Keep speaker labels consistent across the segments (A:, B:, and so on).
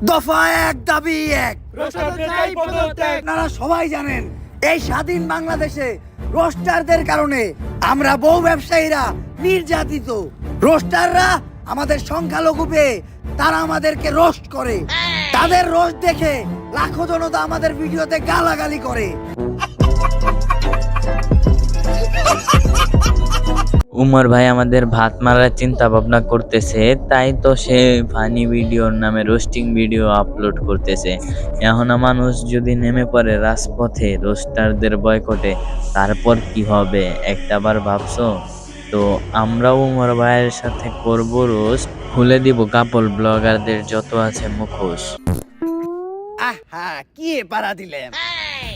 A: দফা এক দাবি এক। আপনারা সবাই জানেন এই স্বাধীন বাংলাদেশে রোস্টারদের কারণে আমরা বহু ব্যবসায়ীরা নির্যাতিত। রোস্টাররা আমাদের সংখ্যালঘু পেয়ে তারা আমাদেরকে রোস্ট করে। তাদের রোস্ট দেখে লাখো জনতা আমাদের ভিডিওতে গালাগালি করে।
B: উমর ভাই আমাদের ভাত মারার চিন্তা ভাবনা করতেছে, তাই তো সে ফানি ভিডিওর নামে রোস্টিং ভিডিও আপলোড করতেছে। এখন মানুষ যদি নেমে পড়ে রাজপথে রোস্টারদের বয়কটে, তারপর কি হবে একটাবার ভাবছো? তো আমরাও উমর ভাইয়ের সাথে করব রোস্ট, খুলে দিব কাপল ব্লগারদের যত আছে মুখোশ।
A: আহা কি পারা দিলেন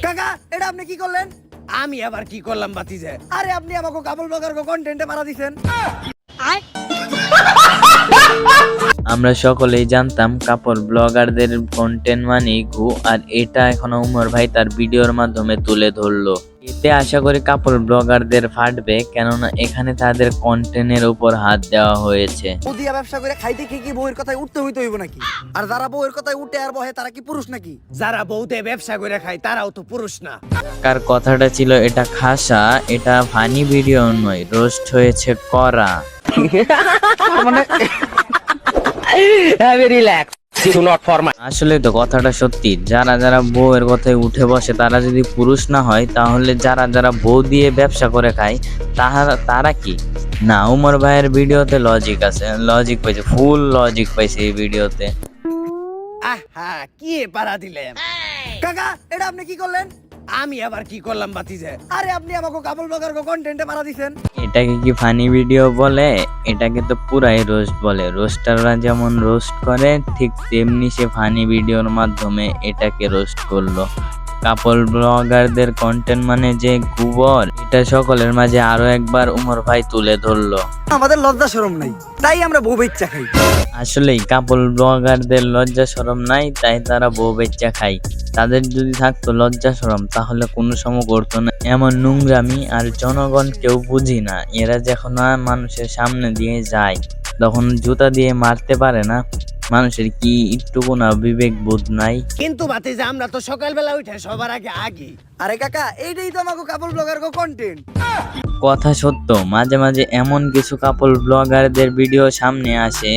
A: কাকা, এটা আপনি কি করলেন? আমি আবার কি করলাম বাতিজে? আরে আপনি আমাকে কাপল ব্লগার কন্টেন্টে পারা দিছেন।
B: আমরা সকলেই জানতাম কাপল ব্লগারদের কন্টেন্ট মানে ঘু, আর এটা এখন উমর ভাই তার ভিডিওর মাধ্যমে তুলে ধরলো। এতে আশা করি কাপল ব্লগারদের ফাটবে, কেননা এখানে তাদের কন্টেন্টের উপর হাত দেওয়া হয়েছে।
A: বৌদিয়া ব্যবসা করে খাইতে কি বউয়ের কথায় উঠতে হইতে হইব নাকি? আর যারা বউয়ের কথায় উঠে আর বহে তারা কি পুরুষ নাকি? যারা বউতে ব্যবসা করে খায় তারাও তো পুরুষ না।
B: কার কথাটা ছিল এটা খাসা, এটা ফানি ভিডিও নয়, রোস্ট হয়েছে করা। আসলে তো কথাটা সত্যি, যারা যারা বউয়ের কথায় উঠে বসে তারা যদি পুরুষ না হয়, তাহলে যারা যারা বউ দিয়ে ব্যবসা করে খায় তারা কি না? উমর ভাইয়ের ভিডিওতে লজিক আছে, লজিক পাইছে, ফুল লজিক পাইছে এই ভিডিওতে।
A: আহা কি পারা দিলেন কাকা, এটা আপনি কি করলেন? আমি আবার কি করলাম বাতিজে? আরে আপনি আমাকে কাপল ব্লগার কন্টেন্টে পারা দিছেন।
B: এটাকে কি ফানি ভিডিও বলে? এটাকে তো পুরাই রোস্ট বলে। রোস্টাররা যেমন রোস্ট করে, ঠিক তেমনি সে ফানি ভিডিওর মাধ্যমে এটাকে রোস্ট করলো। কাপল ব্লগারদের কন্টেন্ট মানে যে গোবর, এটা সকলের মাঝে আরো একবার উমর ভাই তুলে ধরলো।
A: আমাদের লজ্জা শরম নাই, তাই আমরা বউ বেচ্চা খাই।
B: আসলেই কাপল ব্লগারদের লজ্জা শরম নাই, তাই তারা বউ বেচ্চা খায়। তাদের যদি থাকতো লজ্জা শরম, তাহলে কোনো সময় করতো না এমন নোংরামি। আর জনগণ কেউ বুঝি না, এরা যখন মানুষের সামনে দিয়ে যায় তখন জুতা দিয়ে মারতে পারে না। মানুষের কি একটুকু না বিবেক বোধ নাই?
A: কিন্তু বাতিজে আমরা তো সকালবেলা উঠে সবার আগে। আরে কাকা, এইটাই তো আমাকে কাপল ব্লগার কন্টেন্ট।
B: কথা সত্য, মাঝে মাঝে এমন কিছু কাপল ব্লগারদের ভিডিও সামনে আসে,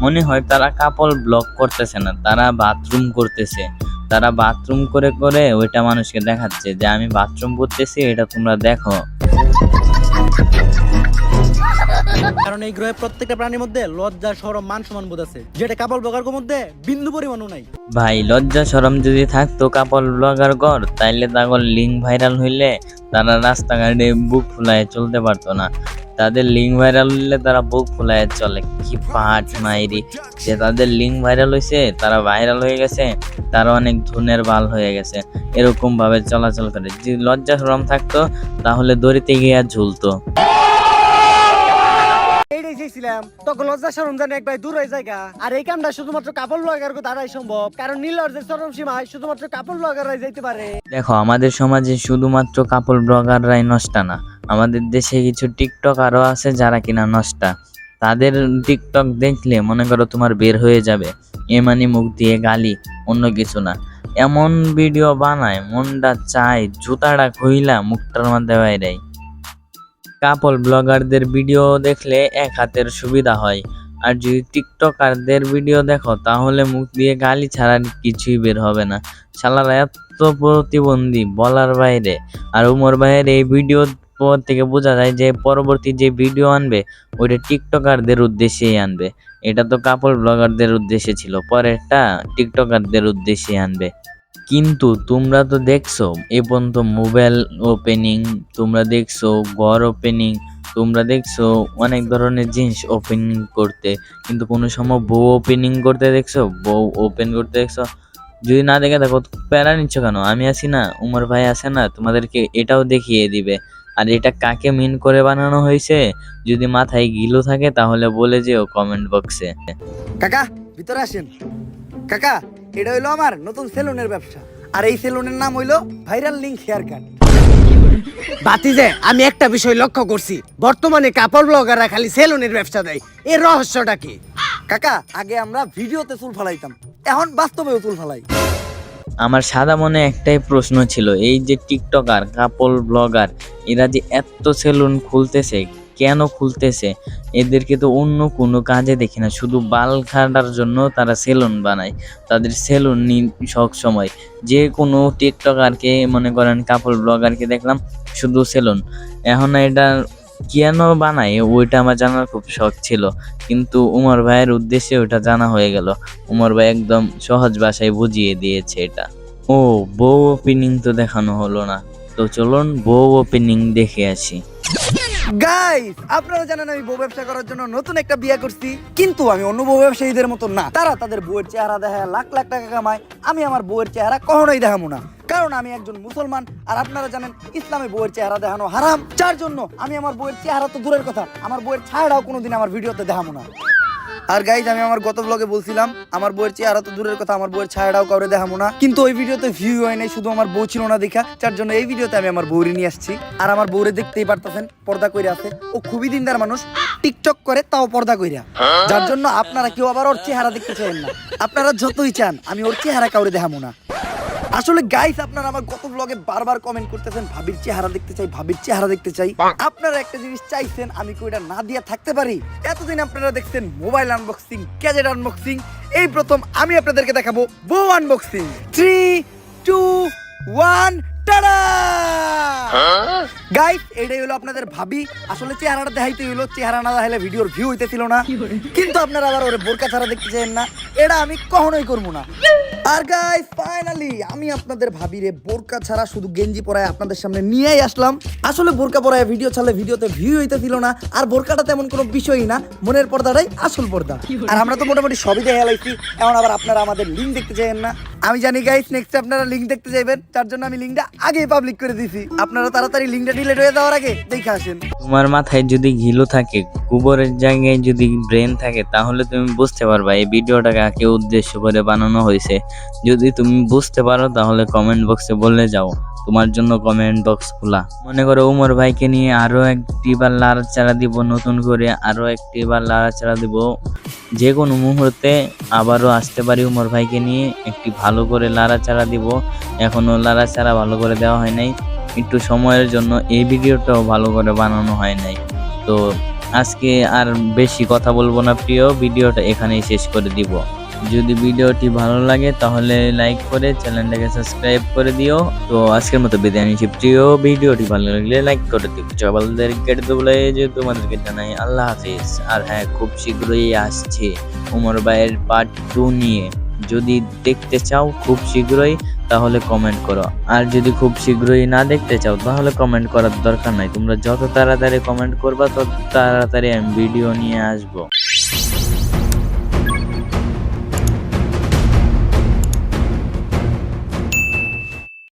B: মনে হয় তারা কাপল ব্লগ করতেছে না, তারা বাথরুম করতেছে। তারা বাথরুম করে করে ওইটা মানুষকে দেখাচ্ছে যে আমি বাথরুম করতেছি, এটা তোমরা দেখো।
C: কারণ এই গ্রহে প্রত্যেকটা প্রাণীর মধ্যে লজ্জা শরম মান সম্মান বোধ আছে, যেটা কাপল ব্লগারের মধ্যে বিন্দু পরিমাণও নাই।
B: ভাই লজ্জা শরম যদি থাকতো কাপল ব্লগার গর, তাইলে তাগর লিঙ্ক ভাইরাল হইলে তারা রাস্তাঘাটে বুক ফুলায় চলতে পারতো না। তাদের লিঙ্ক ভাইরাল হইলে তারা বুক ফুলায় চলে। কি পাট মাইরি যে তাদের লিঙ্ক ভাইরাল হয়েছে, তারা ভাইরাল হয়ে গেছে, তারা অনেক ধনের বাল হয়ে গেছে, এরকম ভাবে চলাচল করে। যদি লজ্জা শরম থাকতো তাহলে দড়িতে গিয়ে ঝুলতো।
C: এইটাই চেয়েছিলাম, তখন লজ্জা শরম জানে এক ভাই দূর হয়ে জায়গা। আর এই কামটা শুধুমাত্র কাপল ব্লগার দ্বারাই সম্ভব, কারণ নীলর্জের চরম সীমায় শুধুমাত্র কাপল ব্লগাররাই যাইতে পারে।
B: দেখো, আমাদের সমাজে শুধুমাত্র কাপল ব্লগাররাই নষ্টা না, আমাদের দেশে কিছু টিকটকারও আছে যারা কিনা নষ্টা। তাদের টিকটক দেখলে মনে করো তোমার বের হয়ে যাবে মানে মুখ দিয়ে গালি, অন্য কিছু না। এমন ভিডিও বানায় মনটা চায় জুতাটা খুইলা মুখটার মধ্যে বাইরে। কাপল ব্লগারদের ভিডিও দেখলে এক হাতের সুবিধা হয়, আর যদি টিকটকারদের ভিডিও দেখো তাহলে মুখ দিয়ে গালি ছাড়া কিছুই বের হবে না। শালারা এত প্রতিবন্ধী বলার বাইরে। আর উমর ভাইয়ের এই ভিডিও থেকে বোঝা যায় যে পরবর্তী যে ভিডিও আনবে ওইটা টিকটকারদের উদ্দেশ্যেই আনবে। এটা তো কাপল ব্লগারদের উদ্দেশ্যে ছিল, পরেরটা টিকটকারদের উদ্দেশ্যে আনবে। কিন্তু তোমরা তো দেখছো এ পর্যন্ত মোবাইল ওপেনিং, তোমরা দেখছো ঘর ওপেনিং, তোমরা দেখছো অনেক ধরনের জিনিস ওপেনিং করতে, কিন্তু কোনো সময় বউ ওপেনিং করতে দেখছো, বউ ওপেন করতে দেখছো? যদি না দেখে দেখো প্যারা নিচ্ছ কেন? আমি আছি না, উমর ভাই আছে না, তোমাদেরকে এটাও দেখিয়ে দিবে। আর এটা কাকে মিন করে বানানো হয়েছে, যদি মাথায় গিলো থাকে তাহলে বলে যেও কমেন্ট বক্সে।
A: কাকা ভিতরে আসেন। কাকা, এটা হইলো আমার নতুন সেলুনের ব্যবসা, আর এই সেলুনের নাম হইলো ভাইরাল লিঙ্ক হেয়ার কাট। বাতিজে আমি একটা বিষয় লক্ষ্য করছি, বর্তমানে কাপল ব্লগাররা খালি সেলুনের ব্যবসা দেয়, এর রহস্যটা কি? কাকা, আগে আমরা ভিডিওতে চুল ফালাইতাম, এখন বাস্তবে তুল ফেলাই।
B: আমার সাদা মনে একটাই প্রশ্ন ছিল, এই যে টিকটকার কাপল ব্লগার এরা যে এত সেলুন খুলতেছে, কেন খুলতেছে? এদেরকে তো অন্য কোনো কাজে দেখি না, শুধু বাল কাটার জন্য তারা সেলুন বানায়। তাদের সেলুন সব সময় যে কোনো টিকটকারকে মনে করেন কাপল ব্লগারকে দেখলাম শুধু সেলুন। এখন এটা কেন বানায় ওইটা আমার জানার খুব শখ ছিল, কিন্তু উমর ভাইয়ের উদ্দেশ্যে ওটা জানা হয়ে গেল। উমর ভাই একদম সহজ ভাষায় বুঝিয়ে দিয়েছে এটা। ও, বউ ওপেনিং তো দেখানো হলো না, তো চলুন বউ ওপেনিং দেখে আসি।
A: গাইস, আপনারা জানেন আমি বউ ব্যবসা করার জন্য নতুন একটা বিয়ে করছি, কিন্তু আমি অন্য বউ ব্যবসায়ীদের মতো না। তারা তাদের বউয়ের চেহারা দেখায় লাখ লাখ টাকা কামায়, আমি আমার বউয়ের চেহারা কখনোই দেখাবো না, কারণ আমি একজন মুসলমান। আর আপনারা জানেন ইসলামে বউয়ের চেহারা দেখানো হারাম, যার জন্য আমি আমার বউয়ের চেহারা তো দূরের কথা, আমার বউয়ের ছায়াটাও কোনোদিন আমার ভিডিওতে দেখাবো না। আর গাইজ, আমি আমার গত ব্লগে বলছিলাম আমার বউয়ের চেহারা তো দূরের কথা, আমার বউয়ের ছায়াটাও কাউরে দেখাবো না, কিন্তু ওই ভিডিওতে ভিউ হয় নাই, শুধু আমার বউ ছিল না দেখা, যার জন্য এই ভিডিওতে আমি আমার বউরে নিয়ে আসছি। আর আমার বউরে দেখতেই পারতেছেন পর্দা কইরা আছে, ও খুবই দিনদার মানুষ, টিকটক করে তাও পর্দা কইরা, যার জন্য আপনারা কেউ আবার ওর চেহারা দেখতে চান না। আপনারা যতই চান আমি ওর চেহারা কাউরে দেখাবো না। আসলে গাইস, আপনারা আমার গত ব্লগে বারবার কমেন্ট করতেছেন ভাবির চেহারা দেখতে চাই, ভাবির চেহারা দেখতে চাই। আপনারা একটা জিনিস চাইছেন, আমি কি ওটা না দিয়া থাকতে পারি? এতদিন আপনারা দেখছেন মোবাইল আনবক্সিং, গ্যাজেট আনবক্সিং, এই প্রথম আমি আপনাদেরকে দেখাবো বউ আনবক্সিং। 3, 2, 1, টাডা! গাইস, এটাই হলো আপনাদের ভাবি। আসলে চেহারাটা দেখাইতে হইলো, চেহারা না দেখাইলে ভিডিওর ভিউ হইতেছিল না, কিন্তু আপনারা আবার ওরে বোরকা ছাড়া দেখতে চান না, এটা আমি কখনোই করবো না। আর গাইস, ফাইনালি আমি আপনাদের ভাবিরে বোরকা ছাড়া শুধু গেঞ্জি পরায় আপনাদের সামনে নিয়েই আসলাম। আসলে বোরকা পরায় ভিডিও ছাড়লে ভিডিওতে ভিউ হইতেছিল না, আর বোরকাটা তেমন কোনো বিষয়ই না, মনের পর্দাটাই আসল পর্দা। আর আমরা তো মোটামুটি সবই দেখে লাইছি, এখন আবার আপনারা আমাদের লিঙ্ক দেখতে চাইেন না। আমি জানি গাইস, নেক্সট আপনারা লিঙ্ক দেখতে চাইবেন, তার জন্য আমি লিঙ্কটা আগেই পাবলিক করে দিছি। আপনারা তাড়াতাড়ি লিঙ্কটা ডিলিট হয়ে যাওয়ার আগে দেখে আসেন।
B: তোমার মাথায় যদি ঘিলু থাকে, গোবরের জায়গায় যদি ব্রেন থাকে, তাহলে তুমি বুঝতে পারবা এই ভিডিওটা কাকে উদ্দেশ্য করে বানানো হয়েছে। যদি তুমি বুঝতে পারো তাহলে কমেন্ট বক্সে বলে যাও, তোমার জন্য কমেন্ট বক্স খোলা। মনে করো উমর ভাইকে নিয়ে আরো একটি বার লাড়াচাড়া দিব, নতুন করে আরো একটি বার লাড়াচাড়া দিব। যে কোনো মুহূর্তে আবারও আসতে পারি উমর ভাইকে নিয়ে, একটি ভালো করে লাড়াচাড়া দিব। এখনো লাড়াচাড়া ভালো করে দেওয়া হয় নাই, একটু সময়ের জন্য এই ভিডিওটাও ভালো করে বানানো হয় নাই। তো আজকে আর বেশি কথা বলবো না প্রিয়, ভিডিওটা এখানেই শেষ করে দিব। যদি ভিডিওটি ভালো লাগে তাহলে লাইক করে চ্যানেলটাকে সাবস্ক্রাইব করে দিও। তো আজকের মতো বিদায় নিচ্ছি প্রিয়, ভিডিওটি ভালো লাগলে লাইক করে দিও। সবাইদেরকে বলে যে তোমাদেরকে জানাই আল্লাহ হাফিজ। আর হ্যাঁ, খুব শীঘ্রই আসছে উমর ভাইয়ের পার্ট 2 নিয়ে। যদি দেখতে চাও খুব শীঘ্রই, তাহলে কমেন্ট করো। আর যদি খুব শীঘ্রই না দেখতে চাও তাহলে কমেন্ট করার দরকার নাই। তোমরা যত তাড়াতাড়ি কমেন্ট করবা তত তাড়াতাড়ি আমি ভিডিও নিয়ে আসবো।